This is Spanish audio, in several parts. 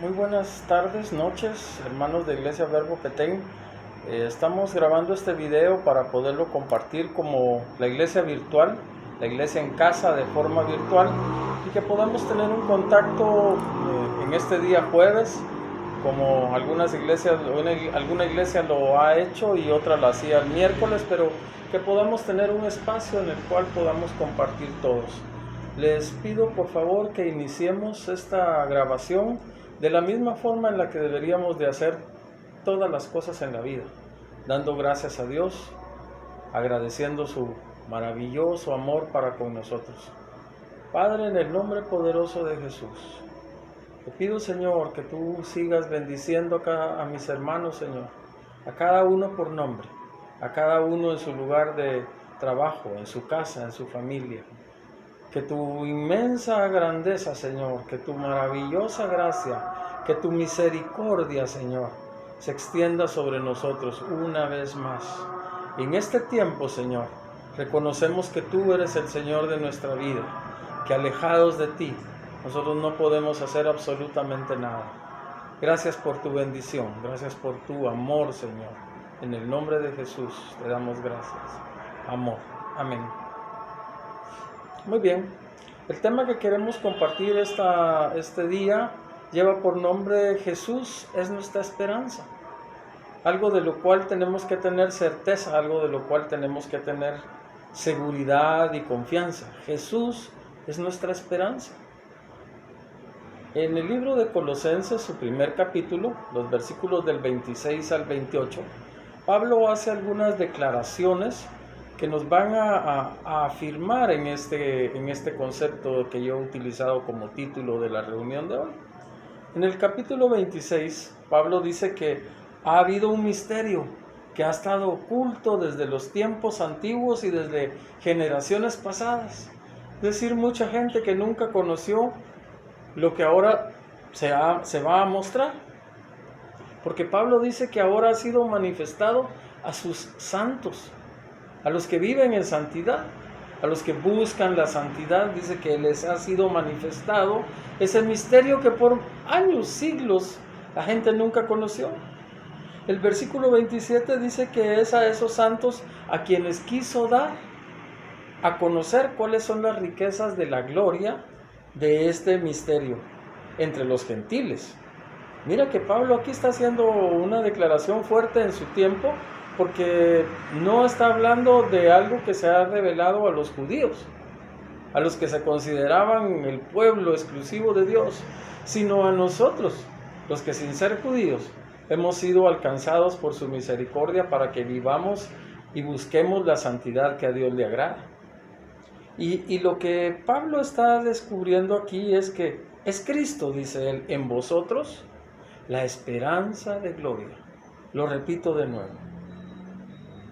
Muy buenas tardes, noches, hermanos de Iglesia Verbo Petén. Estamos grabando este video para poderlo compartir como la iglesia virtual, la iglesia en casa de forma virtual, y que podamos tener un contacto en este día jueves, como algunas iglesias, alguna iglesia lo ha hecho y otra lo hacía el miércoles, pero que podamos tener un espacio en el cual podamos compartir todos. Les pido por favor que iniciemos esta grabación de la misma forma en la que deberíamos de hacer todas las cosas en la vida, dando gracias a Dios, agradeciendo su maravilloso amor para con nosotros. Padre, en el nombre poderoso de Jesús, te pido, Señor, que tú sigas bendiciendo a mis hermanos, Señor, a cada uno por nombre, a cada uno en su lugar de trabajo, en su casa, en su familia. Que tu inmensa grandeza, Señor, que tu maravillosa gracia, que tu misericordia, Señor, se extienda sobre nosotros una vez más. En este tiempo, Señor, reconocemos que tú eres el Señor de nuestra vida, que alejados de ti, nosotros no podemos hacer absolutamente nada. Gracias por tu bendición, gracias por tu amor, Señor. En el nombre de Jesús te damos gracias. Amor. Amén. Muy bien, el tema que queremos compartir este día lleva por nombre Jesús es nuestra esperanza. Algo de lo cual tenemos que tener certeza, algo de lo cual tenemos que tener seguridad y confianza. Jesús es nuestra esperanza. En el libro de Colosenses, su primer capítulo, los versículos del 26 al 28, Pablo hace algunas declaraciones que nos van a afirmar en este concepto que yo he utilizado como título de la reunión de hoy. En el capítulo 26, Pablo dice que ha habido un misterio que ha estado oculto desde los tiempos antiguos y desde generaciones pasadas. Es decir, mucha gente que nunca conoció lo que ahora se va a mostrar. Porque Pablo dice que ahora ha sido manifestado a sus santos, a los que viven en santidad, a los que buscan la santidad. Dice que les ha sido manifestado ese misterio que por años, siglos, la gente nunca conoció. El versículo 27 dice que es a esos santos a quienes quiso dar a conocer cuáles son las riquezas de la gloria de este misterio entre los gentiles. Mira que Pablo aquí está haciendo una declaración fuerte en su tiempo, porque no está hablando de algo que se ha revelado a los judíos, a los que se consideraban el pueblo exclusivo de Dios, sino a nosotros, los que sin ser judíos hemos sido alcanzados por su misericordia para que vivamos y busquemos la santidad que a Dios le agrada. Y lo que Pablo está descubriendo aquí es que es Cristo, dice él, en vosotros la esperanza de gloria. Lo repito de nuevo.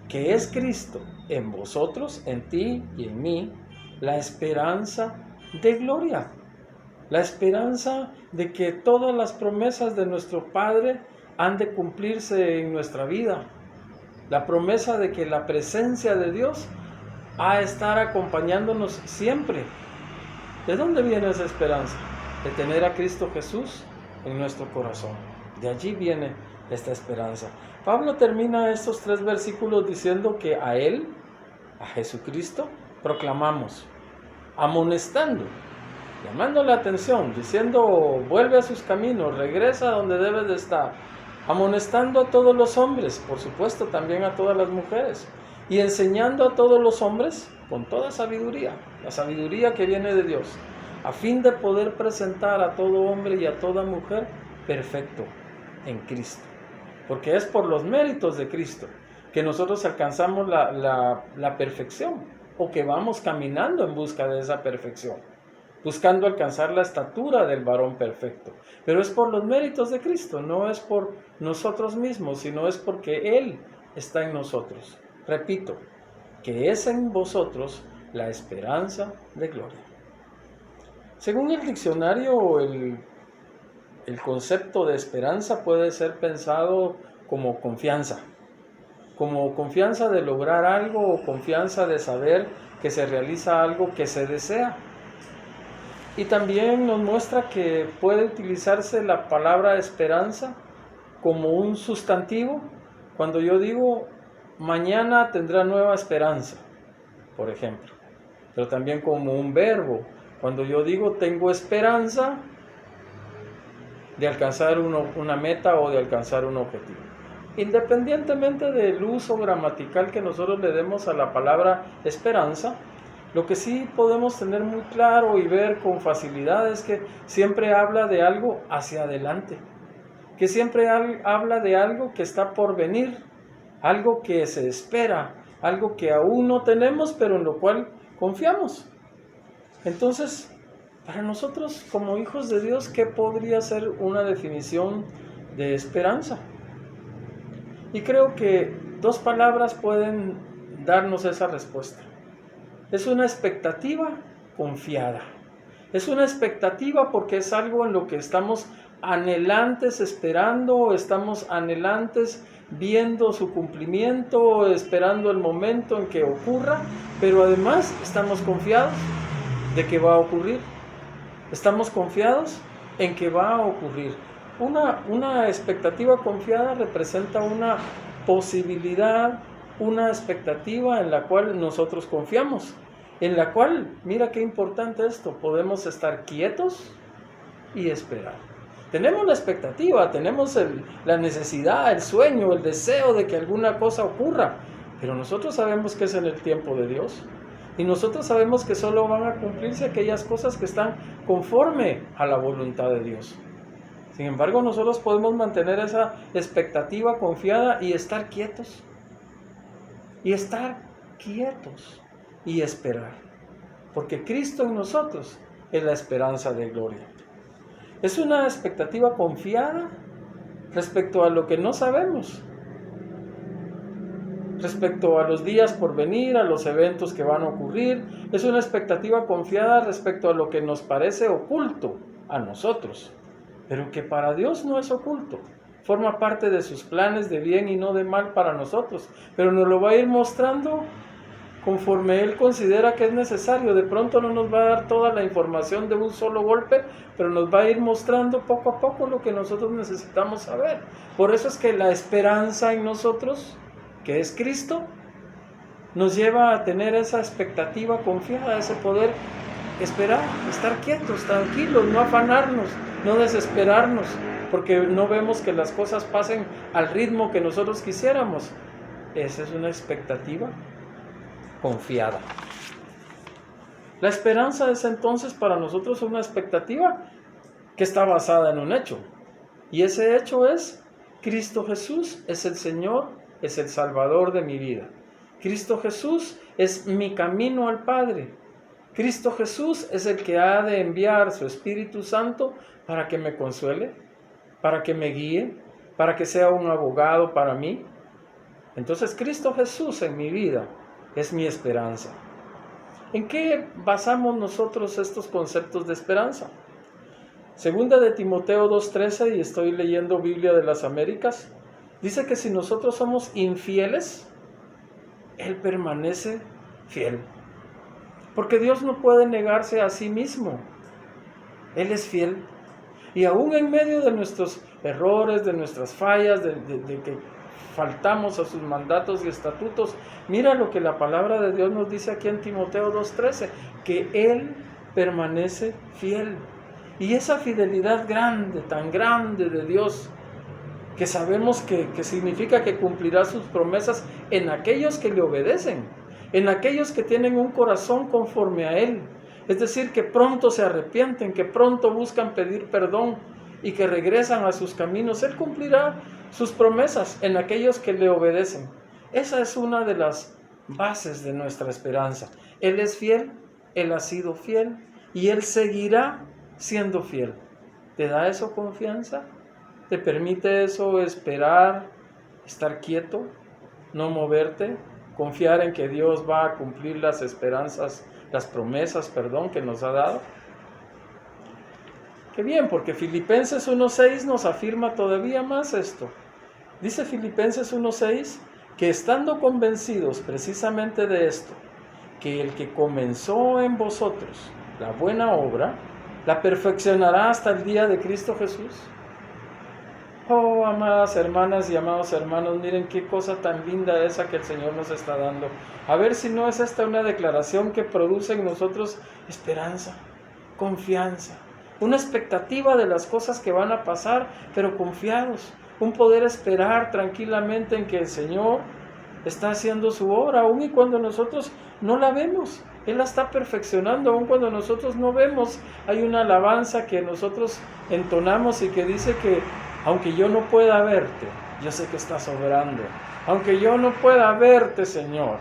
Que es Cristo en vosotros, en ti y en mí, la esperanza de gloria. La esperanza de que todas las promesas de nuestro Padre han de cumplirse en nuestra vida. La promesa de que la presencia de Dios ha de estar acompañándonos siempre. ¿De dónde viene esa esperanza? De tener a Cristo Jesús en nuestro corazón. De allí viene esta esperanza. Pablo termina estos 3 versículos diciendo que a Él, a Jesucristo, proclamamos, amonestando, llamando la atención, diciendo, vuelve a sus caminos, regresa a donde debes de estar, amonestando a todos los hombres, por supuesto también a todas las mujeres, y enseñando a todos los hombres con toda sabiduría, la sabiduría que viene de Dios, a fin de poder presentar a todo hombre y a toda mujer perfecto en Cristo. Porque es por los méritos de Cristo que nosotros alcanzamos la perfección, o que vamos caminando en busca de esa perfección, buscando alcanzar la estatura del varón perfecto. Pero es por los méritos de Cristo, no es por nosotros mismos, sino es porque Él está en nosotros. Repito, que es en vosotros la esperanza de gloria. Según el diccionario, el concepto de esperanza puede ser pensado como confianza de lograr algo o confianza de saber que se realiza algo que se desea. Y también nos muestra que puede utilizarse la palabra esperanza como un sustantivo. Cuando yo digo, mañana tendrá nueva esperanza, por ejemplo. Pero también como un verbo. Cuando yo digo, tengo esperanza de alcanzar una meta o de alcanzar un objetivo. Independientemente del uso gramatical que nosotros le demos a la palabra esperanza, lo que sí podemos tener muy claro y ver con facilidad es que siempre habla de algo hacia adelante, que siempre habla de algo que está por venir, algo que se espera, algo que aún no tenemos, pero en lo cual confiamos. Entonces, para nosotros como hijos de Dios, ¿qué podría ser una definición de esperanza? Y creo que dos palabras pueden darnos esa respuesta. Es una expectativa confiada. Es una expectativa porque es algo en lo que estamos anhelantes esperando, estamos anhelantes viendo su cumplimiento, esperando el momento en que ocurra, pero además estamos confiados de que va a ocurrir. Estamos confiados en que va a ocurrir. Una expectativa confiada representa una posibilidad, una expectativa en la cual nosotros confiamos, en la cual, mira qué importante esto, podemos estar quietos y esperar. Tenemos la expectativa, tenemos la necesidad, el sueño, el deseo de que alguna cosa ocurra, pero nosotros sabemos que es en el tiempo de Dios. Y nosotros sabemos que solo van a cumplirse aquellas cosas que están conforme a la voluntad de Dios. Sin embargo, nosotros podemos mantener esa expectativa confiada y estar quietos. Y estar quietos y esperar. Porque Cristo en nosotros es la esperanza de gloria. Es una expectativa confiada respecto a lo que no sabemos. Respecto a los días por venir, a los eventos que van a ocurrir. Es una expectativa confiada respecto a lo que nos parece oculto a nosotros, pero que para Dios no es oculto. Forma parte de sus planes de bien y no de mal para nosotros, pero nos lo va a ir mostrando conforme Él considera que es necesario. De pronto no nos va a dar toda la información de un solo golpe, pero nos va a ir mostrando poco a poco lo que nosotros necesitamos saber. Por eso es que la esperanza en nosotros, que es Cristo, nos lleva a tener esa expectativa confiada, ese poder esperar, estar quietos, tranquilos, no afanarnos, no desesperarnos, porque no vemos que las cosas pasen al ritmo que nosotros quisiéramos. Esa es una expectativa confiada. La esperanza es entonces para nosotros una expectativa que está basada en un hecho, y ese hecho es: Cristo Jesús es el Señor, es el Salvador de mi vida. Cristo Jesús es mi camino al Padre. Cristo Jesús es el que ha de enviar su Espíritu Santo para que me consuele, para que me guíe, para que sea un abogado para mí. Entonces Cristo Jesús en mi vida es mi esperanza. ¿En qué basamos nosotros estos conceptos de esperanza? Segunda de Timoteo 2:13, y estoy leyendo Biblia de las Américas, dice que si nosotros somos infieles, Él permanece fiel. Porque Dios no puede negarse a sí mismo. Él es fiel. Y aún en medio de nuestros errores, de nuestras fallas, de que faltamos a sus mandatos y estatutos, mira lo que la palabra de Dios nos dice aquí en Timoteo 2:13, que Él permanece fiel. Y esa fidelidad grande, tan grande de Dios, que sabemos que significa que cumplirá sus promesas en aquellos que le obedecen, en aquellos que tienen un corazón conforme a Él. Es decir, que pronto se arrepienten, que pronto buscan pedir perdón y que regresan a sus caminos. Él cumplirá sus promesas en aquellos que le obedecen. Esa es una de las bases de nuestra esperanza. Él es fiel, Él ha sido fiel y Él seguirá siendo fiel. ¿Te da eso confianza? ¿Te permite eso esperar, estar quieto, no moverte, confiar en que Dios va a cumplir las esperanzas, las promesas, que nos ha dado? Qué bien, porque Filipenses 1:6 nos afirma todavía más esto. Dice Filipenses 1:6 que estando convencidos precisamente de esto, que el que comenzó en vosotros la buena obra, ¿La perfeccionará hasta el día de Cristo Jesús? Oh, amadas hermanas y amados hermanos, miren qué cosa tan linda esa que el Señor nos está dando. A ver si no es esta una declaración que produce en nosotros esperanza, confianza, una expectativa de las cosas que van a pasar, pero confiados, un poder esperar tranquilamente en que el Señor está haciendo su obra, aun y cuando nosotros no la vemos. Él la está perfeccionando, aun cuando nosotros no vemos. Hay una alabanza que nosotros entonamos y que dice que aunque yo no pueda verte, yo sé que estás obrando. Aunque yo no pueda verte, Señor,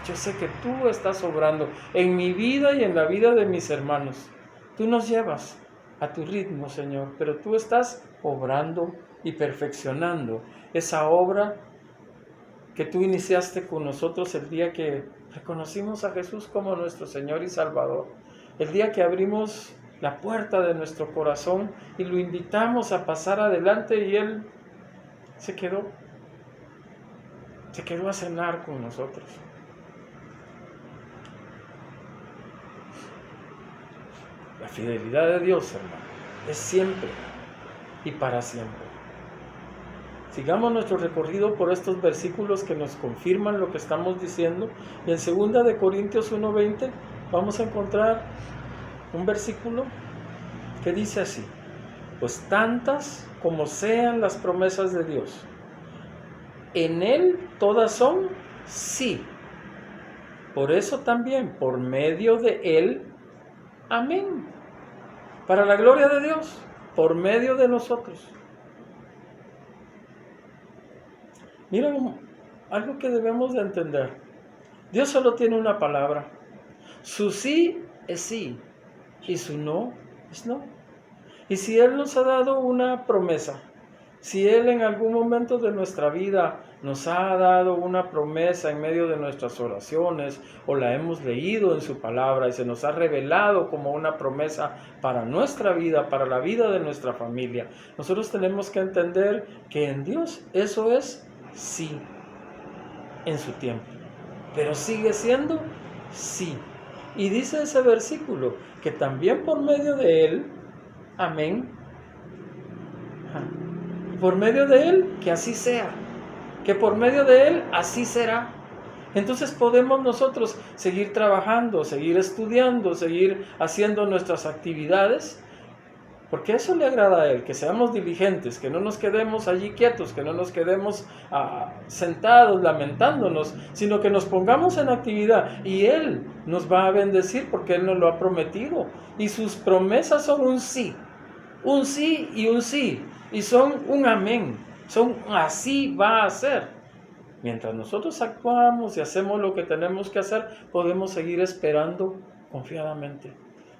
yo sé que tú estás obrando en mi vida y en la vida de mis hermanos. Tú nos llevas a tu ritmo, Señor, pero tú estás obrando y perfeccionando esa obra que tú iniciaste con nosotros el día que reconocimos a Jesús como nuestro Señor y Salvador. El día que abrimos la puerta de nuestro corazón y lo invitamos a pasar adelante y Él se quedó a cenar con nosotros. La fidelidad de Dios, hermano, es siempre y para siempre. Sigamos nuestro recorrido por estos versículos que nos confirman lo que estamos diciendo. Y en 2 de Corintios 1:20 vamos a encontrar un versículo que dice así: pues tantas como sean las promesas de Dios, en Él todas son sí. Por eso también, por medio de Él, amén. Para la gloria de Dios, por medio de nosotros. Miren, algo que debemos de entender. Dios solo tiene una palabra. Su sí es sí y su no es no. Y si Él nos ha dado una promesa, si Él en algún momento de nuestra vida nos ha dado una promesa en medio de nuestras oraciones o la hemos leído en su palabra y se nos ha revelado como una promesa para nuestra vida, para la vida de nuestra familia, nosotros tenemos que entender que en Dios eso es sí, en su tiempo, pero sigue siendo sí. Y dice ese versículo que también por medio de Él, amén, por medio de Él, que así sea, que por medio de Él, así será. Entonces podemos nosotros seguir trabajando, seguir estudiando, seguir haciendo nuestras actividades, porque eso le agrada a Él, que seamos diligentes, que no nos quedemos allí quietos, que no nos quedemos sentados lamentándonos, sino que nos pongamos en actividad y Él nos va a bendecir porque Él nos lo ha prometido. Y sus promesas son un sí y un sí, y son un amén, son así va a ser. Mientras nosotros actuamos y hacemos lo que tenemos que hacer, podemos seguir esperando confiadamente,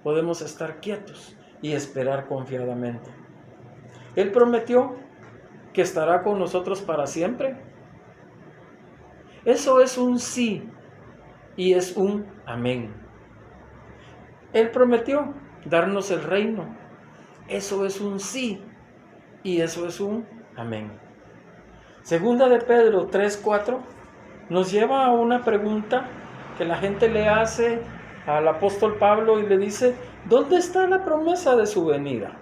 podemos estar quietos y esperar confiadamente. Él prometió que estará con nosotros para siempre. Eso es un sí y es un amén. Él prometió darnos el reino. Eso es un sí y eso es un amén. Segunda de Pedro 3:4 nos lleva a una pregunta que la gente le hace al apóstol Pablo y le dice: ¿dónde está la promesa de su venida?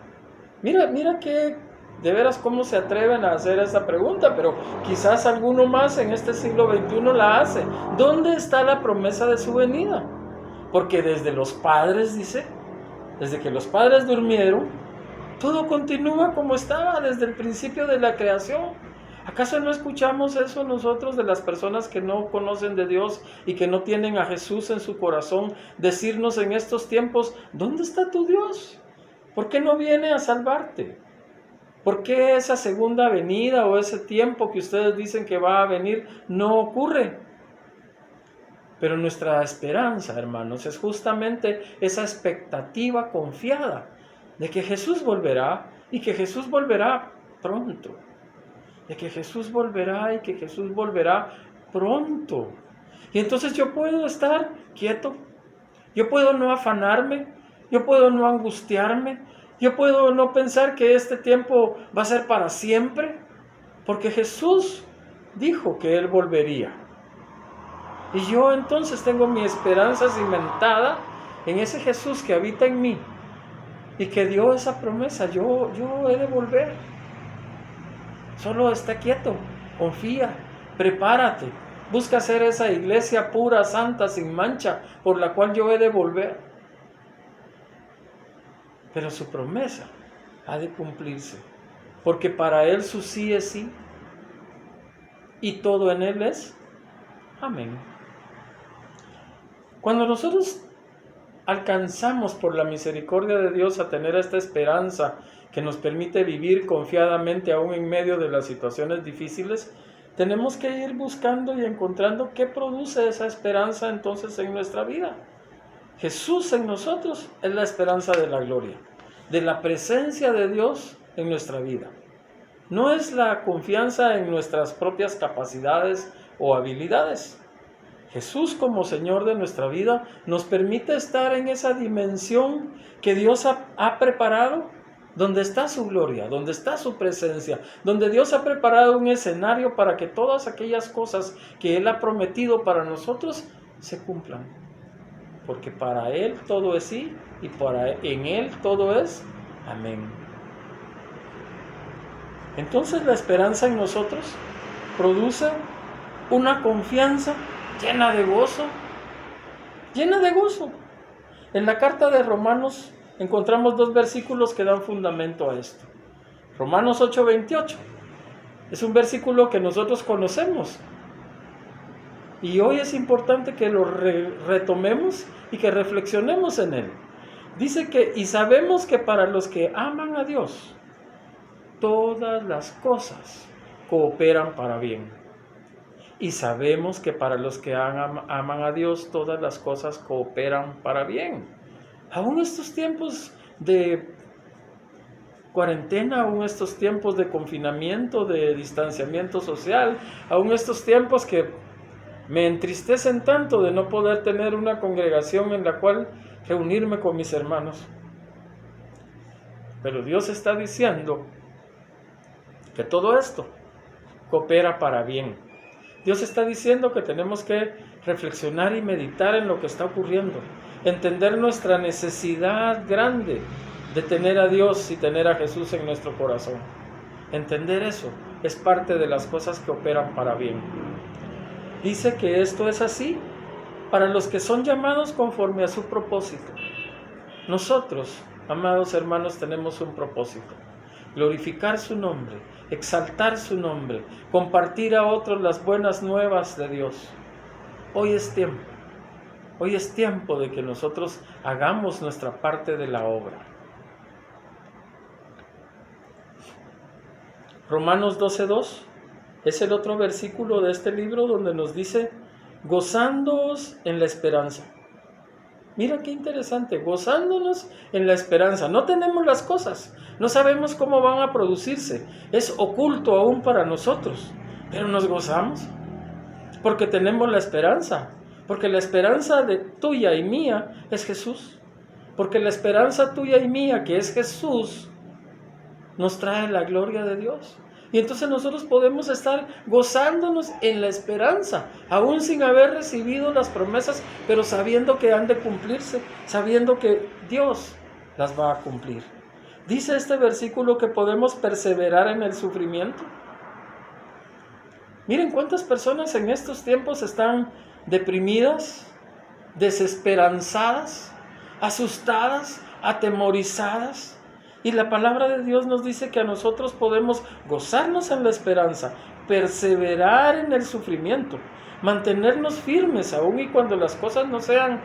Mira que de veras cómo se atreven a hacer esa pregunta, pero quizás alguno más en este siglo XXI la hace. ¿Dónde está la promesa de su venida? Porque desde los padres, dice, desde que los padres durmieron, todo continúa como estaba desde el principio de la creación. ¿Acaso no escuchamos eso nosotros de las personas que no conocen de Dios y que no tienen a Jesús en su corazón, decirnos en estos tiempos: ¿dónde está tu Dios? ¿Por qué no viene a salvarte? ¿Por qué esa segunda venida o ese tiempo que ustedes dicen que va a venir no ocurre? Pero nuestra esperanza, hermanos, es justamente esa expectativa confiada de que Jesús volverá y que Jesús volverá pronto. De que Jesús volverá y que Jesús volverá pronto. Y entonces yo puedo estar quieto, yo puedo no afanarme, yo puedo no angustiarme, yo puedo no pensar que este tiempo va a ser para siempre, porque Jesús dijo que Él volvería. Y yo entonces tengo mi esperanza cimentada en ese Jesús que habita en mí, y que dio esa promesa: yo he de volver. Solo está quieto, confía, prepárate, busca ser esa iglesia pura, santa, sin mancha, por la cual yo he de volver. Pero su promesa ha de cumplirse, porque para Él su sí es sí, y todo en Él es amén. Cuando nosotros alcanzamos por la misericordia de Dios a tener esta esperanza que nos permite vivir confiadamente aún en medio de las situaciones difíciles, tenemos que ir buscando y encontrando qué produce esa esperanza entonces en nuestra vida. Jesús en nosotros es la esperanza de la gloria, de la presencia de Dios en nuestra vida. No es la confianza en nuestras propias capacidades o habilidades. Jesús como Señor de nuestra vida nos permite estar en esa dimensión que Dios ha preparado, donde está su gloria, donde está su presencia, donde Dios ha preparado un escenario para que todas aquellas cosas que Él ha prometido para nosotros se cumplan. Porque para Él todo es sí y en Él todo es amén. Entonces la esperanza en nosotros produce una confianza llena de gozo, llena de gozo. En la carta de Romanos encontramos 2 versículos que dan fundamento a esto. Romanos 8:28 es un versículo que nosotros conocemos, y hoy es importante que lo retomemos y que reflexionemos en él. Dice que, y sabemos que para los que aman a Dios, todas las cosas cooperan para bien. Y sabemos que para los que aman a Dios, todas las cosas cooperan para bien. Aún estos tiempos de cuarentena, aún estos tiempos de confinamiento, de distanciamiento social, aún estos tiempos que me entristecen tanto de no poder tener una congregación en la cual reunirme con mis hermanos. Pero Dios está diciendo que todo esto coopera para bien. Dios está diciendo que tenemos que reflexionar y meditar en lo que está ocurriendo, entender nuestra necesidad grande de tener a Dios y tener a Jesús en nuestro corazón. Entender eso es parte de las cosas que operan para bien. Dice que esto es así para los que son llamados conforme a su propósito. Nosotros, amados hermanos, tenemos un propósito: glorificar su nombre, exaltar su nombre, compartir a otros las buenas nuevas de Dios. Hoy es tiempo de que nosotros hagamos nuestra parte de la obra. Romanos 12:2 es el otro versículo de este libro donde nos dice: gozándoos en la esperanza. Mira qué interesante, gozándonos en la esperanza. No tenemos las cosas, no sabemos cómo van a producirse, es oculto aún para nosotros, pero nos gozamos porque tenemos la esperanza, porque la esperanza de tuya y mía es Jesús, porque la esperanza tuya y mía, que es Jesús, nos trae la gloria de Dios. Y entonces nosotros podemos estar gozándonos en la esperanza, aún sin haber recibido las promesas, pero sabiendo que han de cumplirse, sabiendo que Dios las va a cumplir. Dice este versículo que podemos perseverar en el sufrimiento. Miren cuántas personas en estos tiempos están deprimidas, desesperanzadas, asustadas, atemorizadas. Y la palabra de Dios nos dice que a nosotros podemos gozarnos en la esperanza, perseverar en el sufrimiento, mantenernos firmes aún y cuando las cosas no sean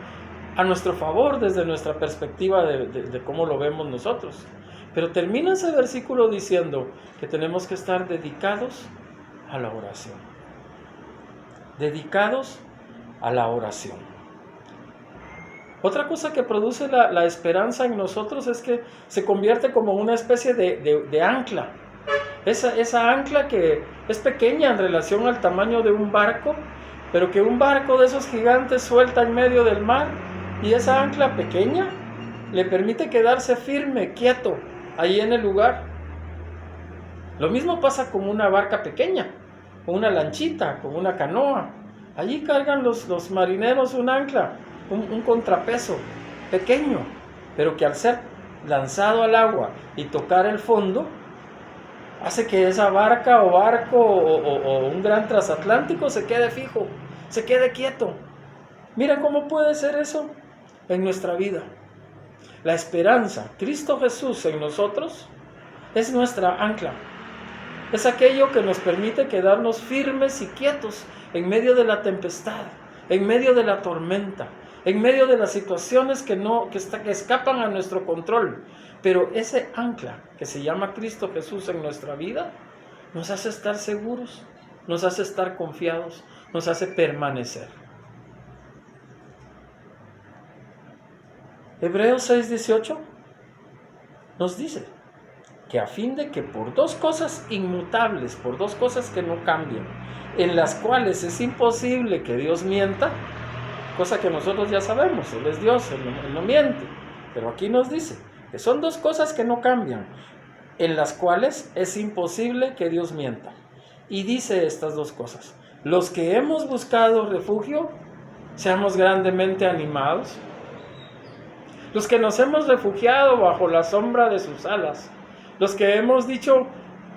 a nuestro favor desde nuestra perspectiva de cómo lo vemos nosotros. Pero termina ese versículo diciendo que tenemos que estar dedicados a la oración. Dedicados a la oración. Otra cosa que produce la esperanza en nosotros es que se convierte como una especie de ancla. Esa ancla que es pequeña en relación al tamaño de un barco, pero que un barco de esos gigantes suelta en medio del mar, y esa ancla pequeña le permite quedarse firme, quieto, ahí en el lugar. Lo mismo pasa con una barca pequeña, con una lanchita, con una canoa. Allí cargan los marineros un ancla, un contrapeso pequeño, pero que al ser lanzado al agua y tocar el fondo, hace que esa barca o barco o un gran transatlántico se quede fijo, se quede quieto. Mira cómo puede ser eso en nuestra vida. La esperanza, Cristo Jesús en nosotros, es nuestra ancla. Es aquello que nos permite quedarnos firmes y quietos en medio de la tempestad, en medio de la tormenta, en medio de las situaciones que escapan a nuestro control. Pero ese ancla que se llama Cristo Jesús en nuestra vida nos hace estar seguros, nos hace estar confiados, nos hace permanecer. Hebreos 6:18 nos dice que a fin de que por dos cosas inmutables, por dos cosas que no cambian, en las cuales es imposible que Dios mienta, cosa que nosotros ya sabemos, Él es Dios, Él no miente, pero aquí nos dice que son dos cosas que no cambian, en las cuales es imposible que Dios mienta. Y dice estas dos cosas: los que hemos buscado refugio, seamos grandemente animados. Los que nos hemos refugiado bajo la sombra de sus alas, los que hemos dicho,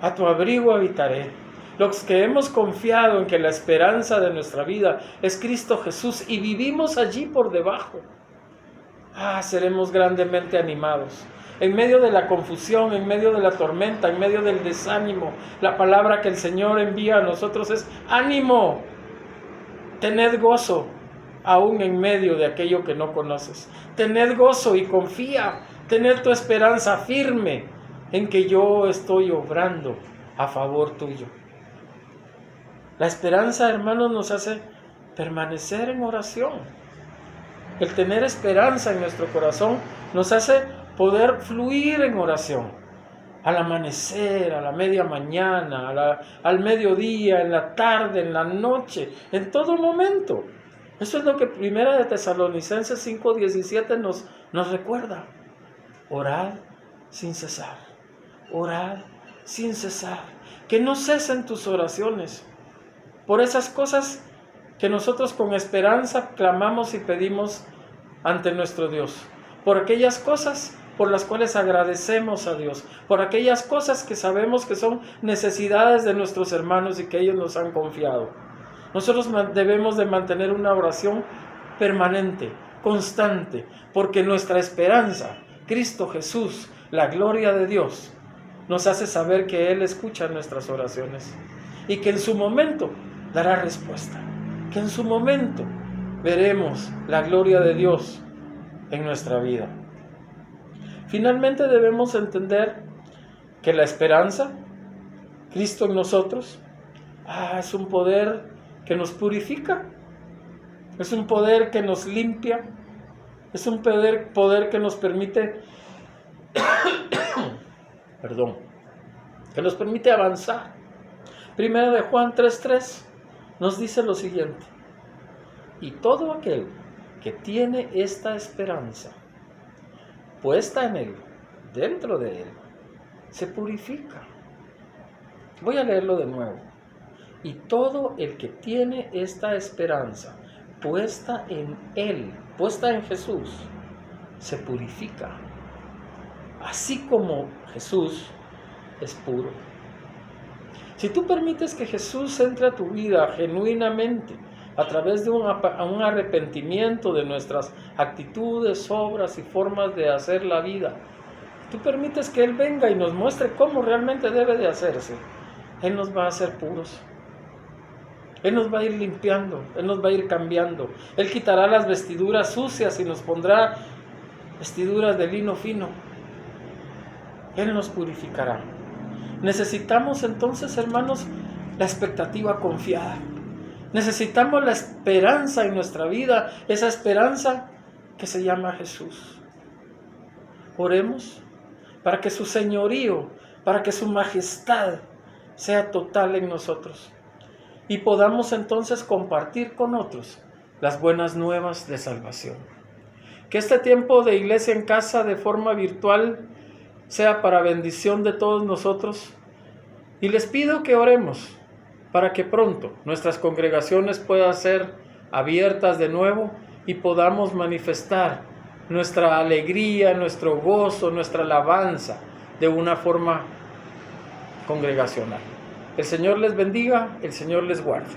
a tu abrigo habitaré, los que hemos confiado en que la esperanza de nuestra vida es Cristo Jesús y vivimos allí por debajo, seremos grandemente animados. En medio de la confusión, en medio de la tormenta, en medio del desánimo, la palabra que el Señor envía a nosotros es ánimo, tened gozo, aún en medio de aquello que no conoces. Tened gozo y confía, tened tu esperanza firme en que yo estoy obrando a favor tuyo. La esperanza, hermanos, nos hace permanecer en oración. El tener esperanza en nuestro corazón nos hace poder fluir en oración. Al amanecer, a la media mañana, al mediodía, en la tarde, en la noche, en todo momento. Eso es lo que Primera de Tesalonicenses 5:17 nos recuerda. Orad sin cesar. Orad sin cesar. Que no cesen tus oraciones. Por esas cosas que nosotros con esperanza clamamos y pedimos ante nuestro Dios. Por aquellas cosas por las cuales agradecemos a Dios. Por aquellas cosas que sabemos que son necesidades de nuestros hermanos y que ellos nos han confiado. Nosotros debemos de mantener una oración permanente, constante, porque nuestra esperanza, Cristo Jesús, la gloria de Dios, nos hace saber que Él escucha nuestras oraciones y que en su momento dará respuesta, que en su momento veremos la gloria de Dios en nuestra vida. Finalmente debemos entender que la esperanza, Cristo en nosotros, es un poder que nos purifica, es un poder que nos limpia, es un poder que nos permite, que nos permite avanzar. Primera de Juan 3:3 nos dice lo siguiente: y todo aquel que tiene esta esperanza puesta en Él, dentro de Él, se purifica. Voy a leerlo de nuevo. Y todo el que tiene esta esperanza puesta en Él, puesta en Jesús, se purifica. Así como Jesús es puro. Si tú permites que Jesús entre a tu vida genuinamente, a través de un arrepentimiento de nuestras actitudes, obras y formas de hacer la vida, tú permites que Él venga y nos muestre cómo realmente debe de hacerse, Él nos va a hacer puros. Él nos va a ir limpiando, Él nos va a ir cambiando. Él quitará las vestiduras sucias y nos pondrá vestiduras de lino fino. Él nos purificará. Necesitamos entonces, hermanos, la expectativa confiada. Necesitamos la esperanza en nuestra vida, esa esperanza que se llama Jesús. Oremos para que su señorío, para que su majestad sea total en nosotros y podamos entonces compartir con otros las buenas nuevas de salvación. Que este tiempo de iglesia en casa de forma virtual sea para bendición de todos nosotros, y les pido que oremos para que pronto nuestras congregaciones puedan ser abiertas de nuevo y podamos manifestar nuestra alegría, nuestro gozo, nuestra alabanza de una forma congregacional. El Señor les bendiga, el Señor les guarde.